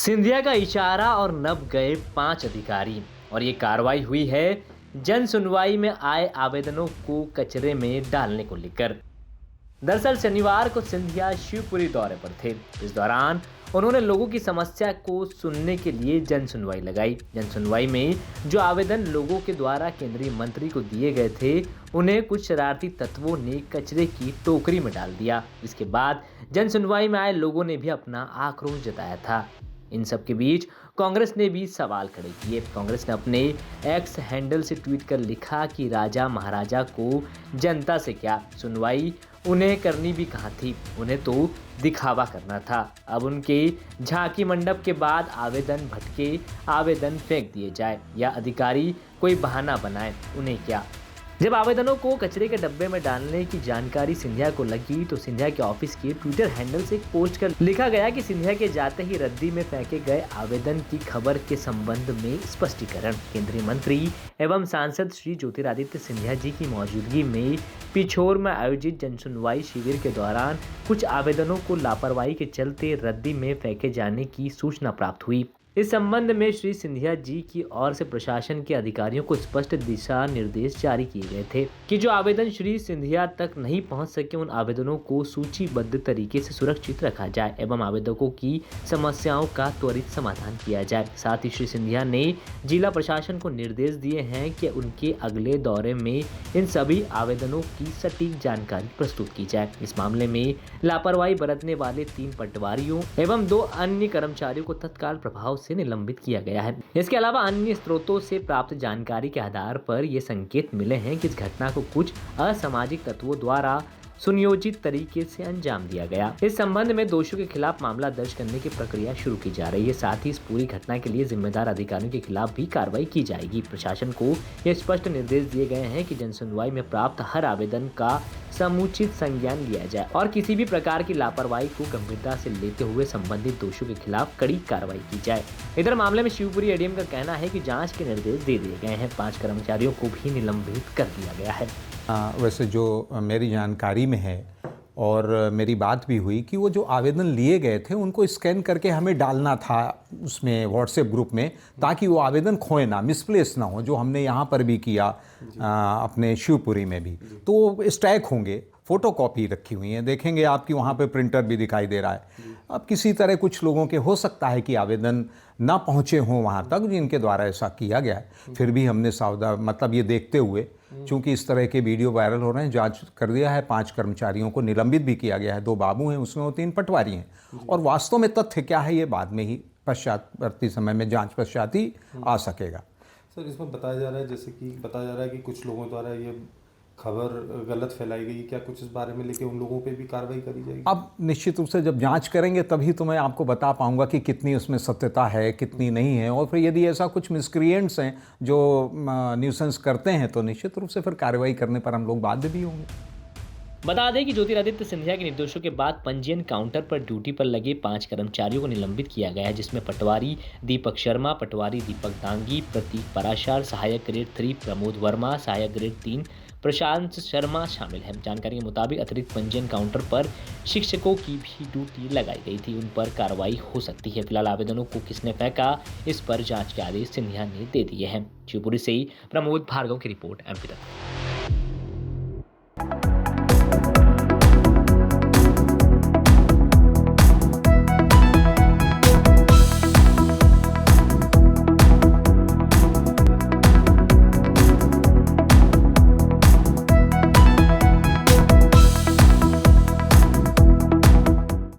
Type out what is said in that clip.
सिंधिया का इशारा और नब गए 5 अधिकारी और ये कार्रवाई हुई है जन सुनवाई में आए आवेदनों को कचरे में डालने को लेकर। दरअसल शनिवार को सिंधिया शिवपुरी दौरे पर थे। इस दौरान उन्होंने लोगों की समस्या को सुनने के लिए जन सुनवाई लगाई। जन सुनवाई में जो आवेदन लोगों के द्वारा केंद्रीय मंत्री को दिए गए थे, उन्हें कुछ शरारती तत्वों ने कचरे की टोकरी में डाल दिया। इसके बाद जन सुनवाई में आए लोगों ने भी अपना आक्रोश जताया था। इन सब के बीच कांग्रेस ने भी सवाल खड़े किए। कांग्रेस ने अपने एक्स हैंडल से ट्वीट कर लिखा कि राजा महाराजा को जनता से क्या, सुनवाई उन्हें करनी भी कहाँ थी, उन्हें तो दिखावा करना था। अब उनके झांकी मंडप के बाद आवेदन भटके, आवेदन फेंक दिए जाए या अधिकारी कोई बहाना बनाए, उन्हें क्या। जब आवेदनों को कचरे के डब्बे में डालने की जानकारी सिंधिया को लगी तो सिंधिया के ऑफिस के ट्विटर हैंडल से एक पोस्ट कर लिखा गया कि सिंधिया के जाते ही रद्दी में फेंके गए आवेदन की खबर के संबंध में स्पष्टीकरण। केंद्रीय मंत्री एवं सांसद श्री ज्योतिरादित्य सिंधिया जी की मौजूदगी में पिछोर में आयोजित जनसुनवाई शिविर के दौरान कुछ आवेदनों को लापरवाही के चलते रद्दी में फेंके जाने की सूचना प्राप्त हुई। इस संबंध में श्री सिंधिया जी की ओर से प्रशासन के अधिकारियों को स्पष्ट दिशा निर्देश जारी किए गए थे कि जो आवेदन श्री सिंधिया तक नहीं पहुंच सके, उन आवेदनों को सूचीबद्ध तरीके से सुरक्षित रखा जाए एवं आवेदकों की समस्याओं का त्वरित समाधान किया जाए। साथ ही श्री सिंधिया ने जिला प्रशासन को निर्देश दिए हैं कि उनके अगले दौरे में इन सभी आवेदनों की सटीक जानकारी प्रस्तुत की जाए। इस मामले में लापरवाही बरतने वाले 3 पटवारियों एवं 2 अन्य कर्मचारियों को तत्काल प्रभाव से निलंबित किया गया है। इसके अलावा अन्य स्रोतों से प्राप्त जानकारी के आधार पर ये संकेत मिले हैं कि इस घटना को कुछ असामाजिक तत्वों द्वारा सुनियोजित तरीके से अंजाम दिया गया। इस संबंध में दोषियों के खिलाफ मामला दर्ज करने की प्रक्रिया शुरू की जा रही है। साथ ही इस पूरी घटना के लिए जिम्मेदार अधिकारियों के खिलाफ भी कार्रवाई की जाएगी। प्रशासन को यह स्पष्ट निर्देश दिए गए हैं कि जनसुनवाई में प्राप्त हर आवेदन का समुचित संज्ञान लिया जाए और किसी भी प्रकार की लापरवाही को गंभीरता से लेते हुए संबंधित दोषियों के खिलाफ कड़ी कार्रवाई की जाए। इधर मामले में शिवपुरी एडीएम का कहना है कि जांच के निर्देश दे दिए गए हैं। 5 कर्मचारियों को भी निलंबित कर दिया गया है। वैसे जो मेरी जानकारी में है और मेरी बात भी हुई कि वो जो आवेदन लिए गए थे उनको स्कैन करके हमें डालना था उसमें व्हाट्सएप ग्रुप में, ताकि वो आवेदन खोए ना, मिसप्लेस ना हो, जो हमने यहाँ पर भी किया अपने शिवपुरी में भी। तो स्टैक होंगे, फ़ोटोकॉपी रखी हुई हैं, देखेंगे आपकी वहाँ पे प्रिंटर भी दिखाई दे रहा है। अब किसी तरह कुछ लोगों के हो सकता है कि आवेदन ना पहुँचे हों वहाँ तक जिनके द्वारा ऐसा किया गया है। फिर भी हमने मतलब ये देखते हुए, चूँकि इस तरह के वीडियो वायरल हो रहे हैं, जांच कर दिया है। 5 कर्मचारियों को निलंबित भी किया गया है। 2 बाबू हैं, उसमें वो 3 पटवारी हैं। और वास्तव में तथ्य क्या है ये बाद में ही पश्चातवर्ती समय में जांच पश्चात ही आ सकेगा। सर, इसमें बताया जा रहा है कि कुछ लोगों द्वारा ये खबर गलत फैलाई गई। क्या कुछ इस बारे में लेके उन लोगों पे भी कार्रवाई करी जाएगी? अब निश्चित रूप से जब जांच करेंगे तभी तो मैं आपको बता पाऊंगा कि कितनी उसमें सत्यता है, कितनी नहीं है। और फिर यदि ऐसा कुछ मिसक्रिएंट्स हैं जो न्यूसेंस करते हैं तो निश्चित रूप से फिर कार्रवाई करने पर हम लोग बाध्य भी होंगे। बता दें कि ज्योतिरादित्य सिंधिया के निर्देशों के बाद पंजीयन काउंटर पर ड्यूटी पर लगे 5 कर्मचारियों को निलंबित किया गया है, जिसमें पटवारी दीपक शर्मा, पटवारी दीपक दांगी, प्रतीक पराशर, सहायक ग्रेड 3 प्रमोद वर्मा, सहायक ग्रेड 3 प्रशांत शर्मा शामिल हैं। जानकारी के मुताबिक अतिरिक्त पंजीयन काउंटर पर शिक्षकों की भी ड्यूटी लगाई गई थी, उन पर कार्रवाई हो सकती है। फिलहाल आवेदनों को किसने फेंका, इस पर जांच के आदेश सिंधिया ने दे दिए हैं। शिवपुरी से प्रमोद भार्गव की रिपोर्ट, एमपी तक।